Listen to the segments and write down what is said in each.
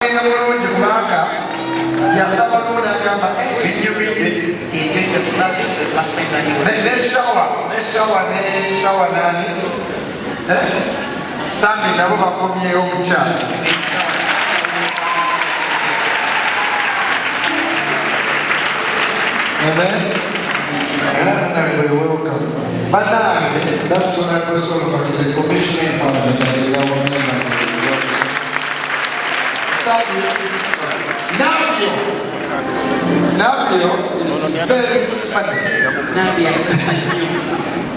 Amen. You're welcome. But that's what I was talking about. It's a commissioning parliament and it's our member. Navio is very funny.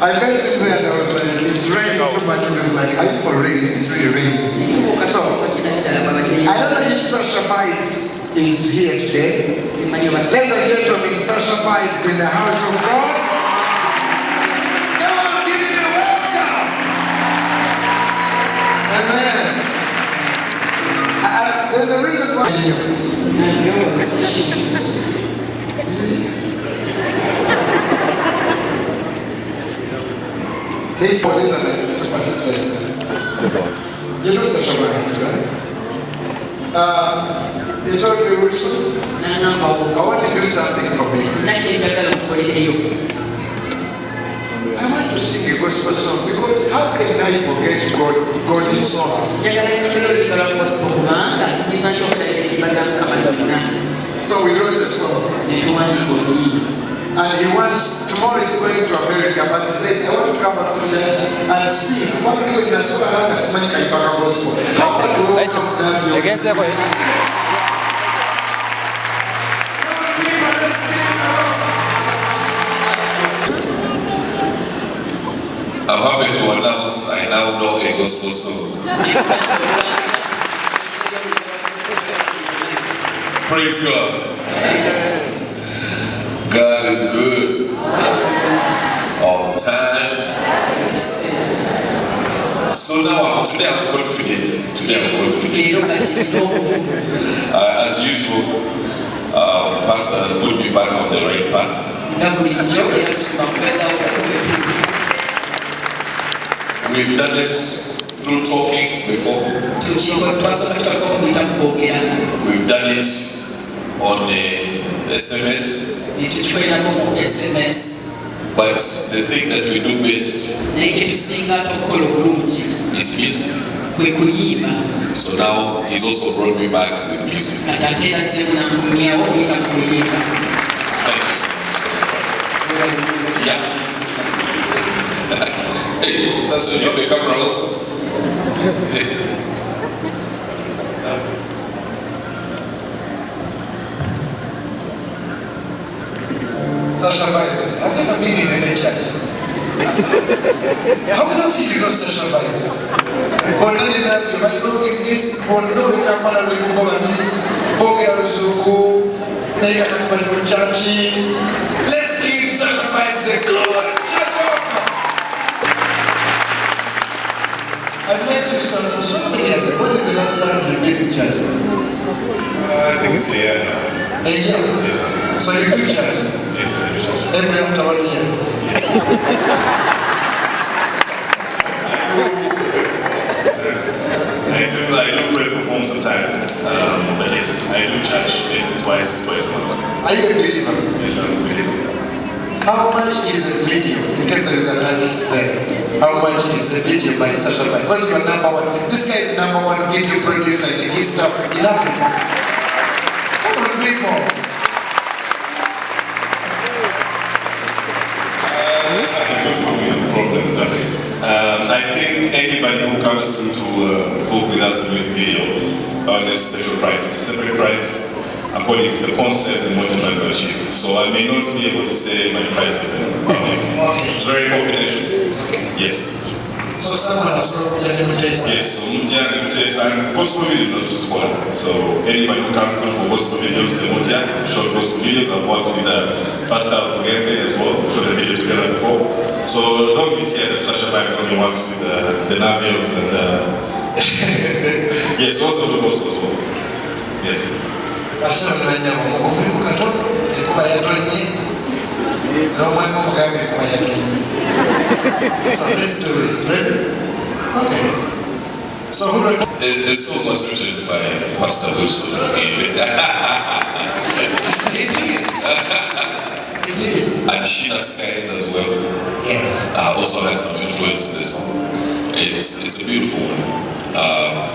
I met him there and I was like, it's raining too much. He was like, are you for real? It's really raining. So, I don't know if Sasha Bites is here today. Ladies and gentlemen, Sasha Bites in the house of God. Come on, give him a welcome. Amen. There's a reason why you. Please, for this and just participate. You know Sasha Bites, right? You told me which song? I want to do something for me. I want to sing a gospel song because how can I forget God's songs? So we wrote a song. And he wants, tomorrow he's going to America, but he said, I want to come back to church and sing. What do you do in the gospel? How about you welcome Navio? I'm happy to announce I now know a gospel song. Praise God. God is good all the time. So now, today I'm confident. As usual, Pastor has put me back on the right path. We've done it through talking before. We've done it on SMS. But the thing that we do best is music. So now he's also brought me back with music. Thank you so much. Yeah. Hey, Sasha, you have a camera also? Hey. Sasha Vibes. I've never been in any church. How many of you know Sasha Vibes? Let's give Sasha Vibes a good check. I met you so many years ago. When is the last time you've been in church? I think it's a year now. A year? Yes. So you do church? Yes, I do church. Every after 1 year? Yes. I do pray from home sometimes. But yes, I do church twice a month. Are you a believer? Yes, I'm a believer. How much is a video, in case there is an artist there, how much is a video by Sasha Vibes? Because you are #1, this guy is #1 video producer in the East Africa, in Africa. Come on, people. I think anybody who comes through to book with us a music video on a special price, it's a separate price according to the concept and what you're trying to achieve. So I may not be able to say my prices in public. Okay. It's very confidential. Yes. So someone has brought an invitation? Yes, so and gospel video is not too small. So anybody who comes through for gospel videos, the Motia, short gospel videos, I've worked with Pastor bugembe as well, we shot a video together before. So don't be scared that Sasha Vibes only works with the Navios and yes, also the gospel as well. Yes. So let's do this. Ready? Okay. So the song was written by Pastor Wilson. It did. And Sheena Skies as well. Yes. Also had some influence in this song. It's a beautiful one.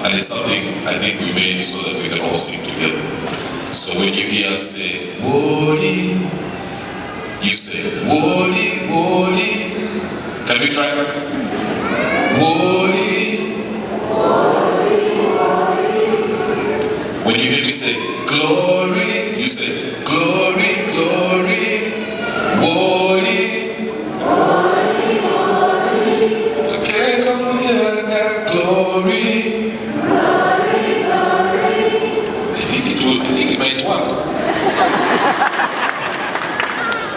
And it's something I think we made so that we can all sing together. So when you hear us say, wooli, you say, wooli, wooli. Can we try? Wooli. When you hear me say, glory, you say, glory, glory. Wooli. Okay, come from here, glory. I think it might work.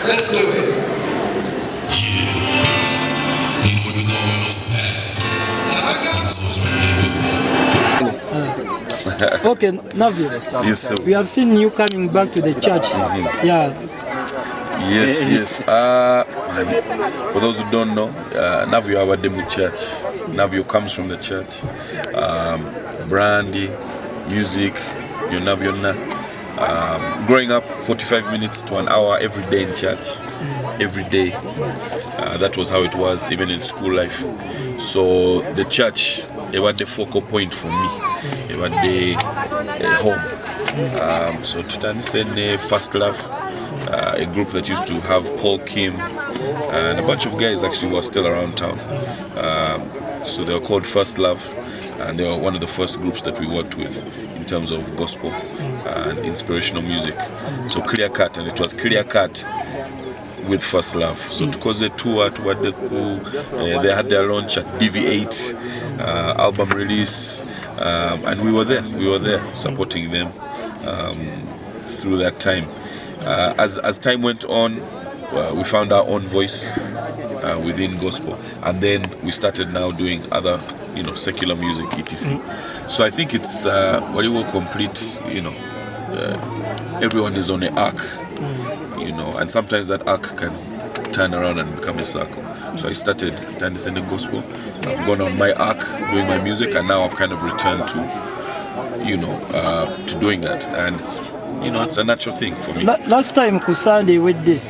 Let's do it. Yeah. You know we're going off the path. Okay, Navio. Yes, sir. We have seen you coming back to the church. Yeah. Yes. For those who don't know, Navio yevudemu church. Navio comes from the church. Brandy, music, Navio. Growing up, 45 minutes to an hour every day in church. Every day. That was how it was, even in school life. So the church, it was the focal point for me. It was the home. So to send First Love, a group that used to have Paul Kim and a bunch of guys actually were still around town. So they were called First Love, and they were one of the first groups that we worked with in terms of gospel and inspirational music. So clear cut, and it was clear cut with First Love. So because they toured, they had their launch at DV8, album release, and we were there supporting them through that time. As time went on, we found our own voice within gospel, and then we started now doing other, secular music, etc. So I think it's what you will complete. Everyone is on an arc, and sometimes that arc can turn around and become a circle. So I started understanding gospel. I've gone on my arc doing my music, and now I've kind of returned to, to doing that, and it's a natural thing for me. Last time ku Sunday wedde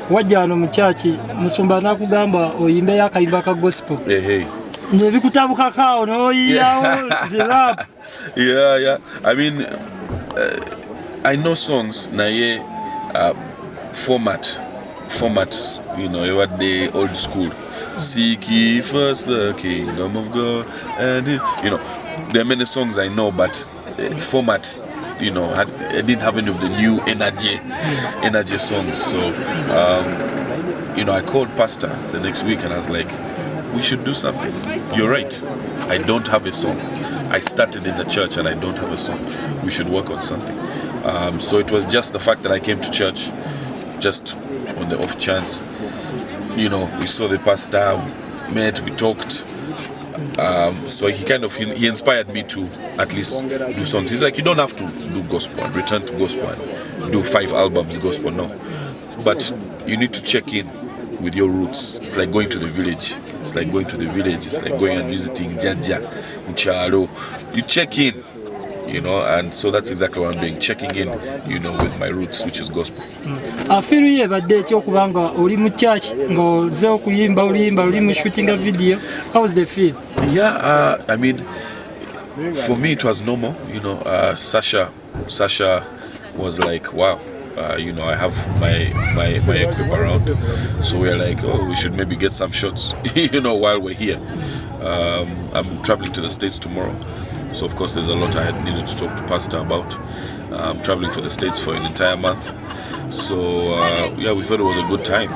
wajja wano mu church musumba nakugamba oyimbe yakayimba ka gospel. Hey. Nebikutabukako n'oyiyawo zirap. Yeah. I mean, I know songs naye format, what the old school. Seek ye first the kingdom of God and His. There are many songs I know, but format. I didn't have any of the new energy songs. So, I called Pastor the next week and I was like, we should do something. You're right. I don't have a song. I started in the church and I don't have a song. We should work on something. So it was just the fact that I came to church, just on the off chance. We saw the pastor, we met, we talked. So he inspired me to at least do songs. He's like, you don't have to do gospel and return to gospel and do 5 albums gospel, no. But you need to check in with your roots. It's like going to the village. It's like going and visiting Jaja, Uchalo. You check in, and so that's exactly what I'm doing, checking in, with my roots, which is gospel. Feel ye badde ekyokubanga oli mu church nga oze okuyimba oli mu shooting a video. How's the feel? Yeah, I mean, for me it was normal. Sasha was like, wow, I have my equip around, so we're like, oh, we should maybe get some shots, while we're here. I'm traveling to the States tomorrow, so of course there's a lot I had needed to talk to Pastor about. I'm traveling for the States for an entire month, so we thought it was a good time.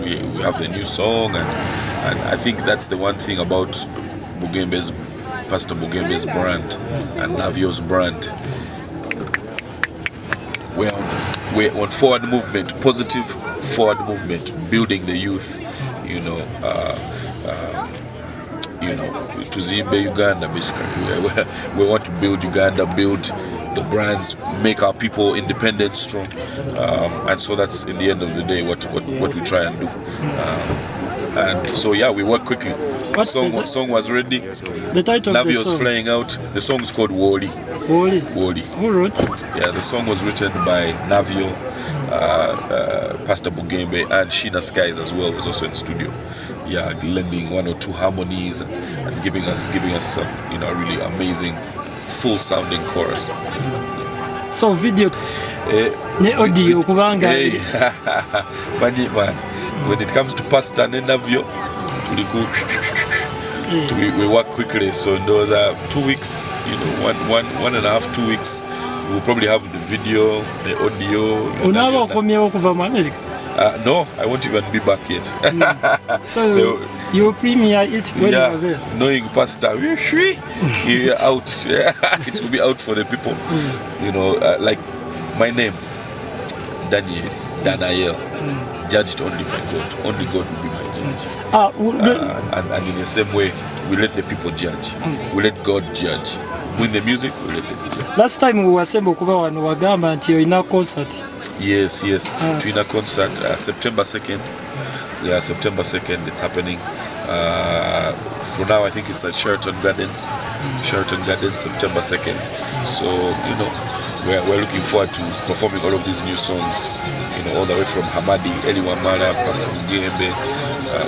We have the new song, and I think that's the one thing about Pastor Bugembe's brand and Navio's brand. We're on forward movement, positive forward movement, building the youth, to Zimbe, Uganda, basically. We want to build Uganda, build the brands, make our people independent, strong, and so that's in the end of the day what we try and do. And so yeah, we work quickly. Song was ready. The title Navio of the was song? flying out. The song is called Wooli. Wooli. Wooli. Who wrote? Yeah, the song was written by Navio, Pastor Bugembe, and Sheena Skies as well was also in the studio. Yeah, lending 1 or 2 harmonies and giving us some, you know, really amazing, full sounding chorus. So video. Ne audio kubanga. Hey, man, when it comes to Pastor and Navio, we work quickly. So in those 2 weeks, you know, one and a half, 2 weeks, we'll probably have the video, the audio. No, I won't even be back yet. So you premiere it when you are there? Knowing Pastor, you're out. It will be out for the people. You know, like my name, Daniel, judged only by God. Only God will be my judge. And in the same way, we let the people judge. We let God judge. With the music, we let them judge. Last time we were saying wagamba nti oyina concert. Yes. Twina concert September 2nd. Yeah, September 2nd it's happening. For now I think it's at Sheraton Gardens. Sheraton Gardens, September 2nd. So, you know, we're looking forward to performing all of these new songs. You know, all the way from Hamadi, Eli Wamala, Pastor Bugembe,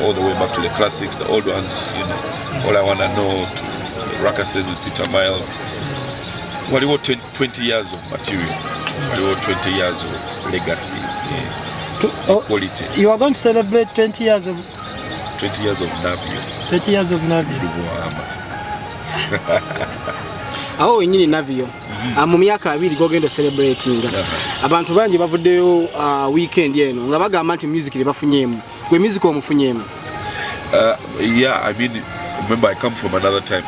all the way back to the classics, the old ones, you know. All I wanna know, to Rakases with Peter Miles. Well, it was 20 years of material. It was 20 years of legacy, quality. You are going to celebrate 20 years of 20 years of Navio. 20 years of Navio. Aho nyini Navio. Mu myaka 2 gogendo celebrating. Abantu bangi bavuddeyo weekend yeno nga bagamba nti music le bafunyemu. Gwe music omufunyemu. Yeah, I mean, remember I come from another time.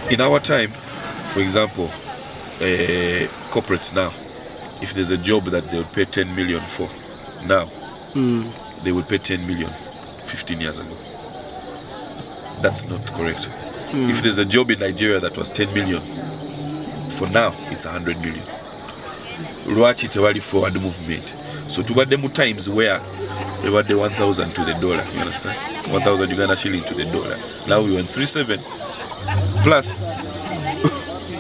In our time, for example, corporates now, if there's a job that they would pay 10 million for now, they would pay 10 million 15 years ago. That's not correct. If there's a job in Nigeria that was 10 million, for now it's 100 million. Lwaki tewali forward movement. So tubadde times where they were the 1,000 to the dollar, you understand? 1,000 Uganda shilling to the dollar. Now we went 3.7. Plus,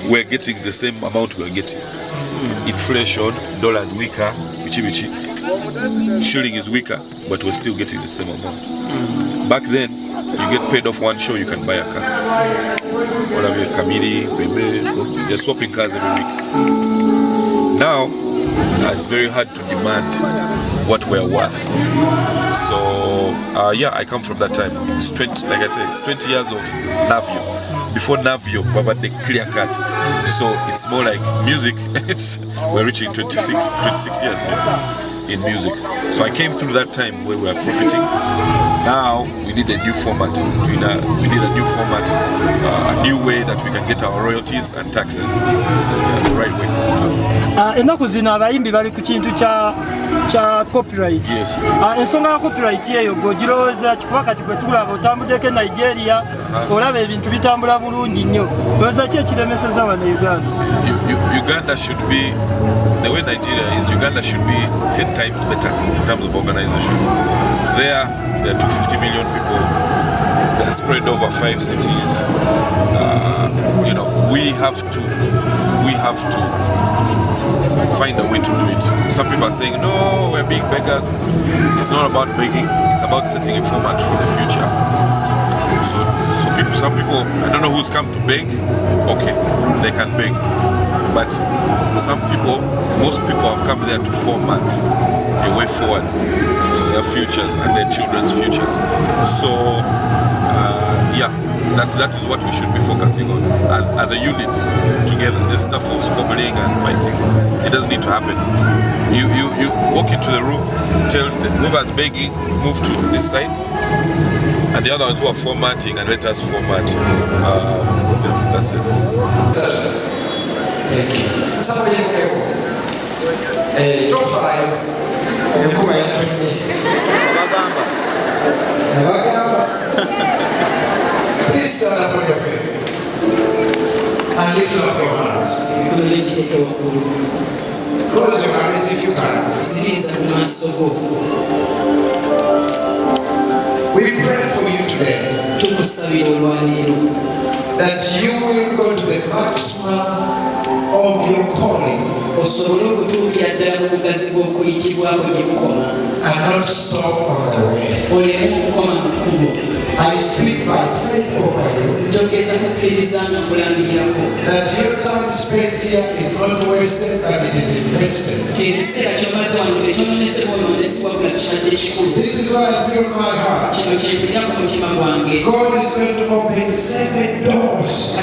we're getting the same amount we're getting. Inflation, dollar is weaker, shilling is weaker, but we're still getting the same amount. Back then, you get paid off one show, you can buy a car. You're swapping cars every week. Now, it's very hard to demand what we're worth. So, yeah, I come from that time. It's 20, like I said, it's 20 years of Navio. Before Navio, Baba the clear cut. So it's more like music. We're reaching 26 years maybe in music. So I came through that time where we were profiting. Now we need a new format. We need a new format, a new way that we can get our royalties and taxes the right way. Ennaku zino abayimbi bali ku kintu kya copyright. Yes. Ensonga ya copyright eyo gogirowooza kikuba kati gwe tulaba otambuddeko Nigeria olaba ebintu bitambula bulungi nnyo. Olowooza ki ekiremeseza wano Uganda? Uganda should be, the way Nigeria is, Uganda should be 10 times better in terms of organization. There are 250 million people. They are spread over 5 cities. You know, we have to find a way to do it. Some people are saying, no, we're being beggars. It's not about begging. It's about setting a format for the future. Some people, I don't know who's come to beg. Okay, they can beg. But most people have come there to format a way forward for their futures and their children's futures. So, yeah, that is what we should be focusing on as a unit together. This stuff of squabbling and fighting, it doesn't need to happen. You walk into the room, tell whoever's begging, move to this side, and the other ones who are formatting, and let us format. That's it. Thank you. Somebody top 5. Please stand up on your feet and lift up your hands. Close your eyes if you can. We pray for you today that you will go to the maximum of your calling and not stop on the way. I speak by faith over you that your time spent here is not wasted, but it is invested. This is what I feel in my heart. God is going to open 7 doors.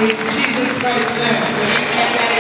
In Jesus' mighty name.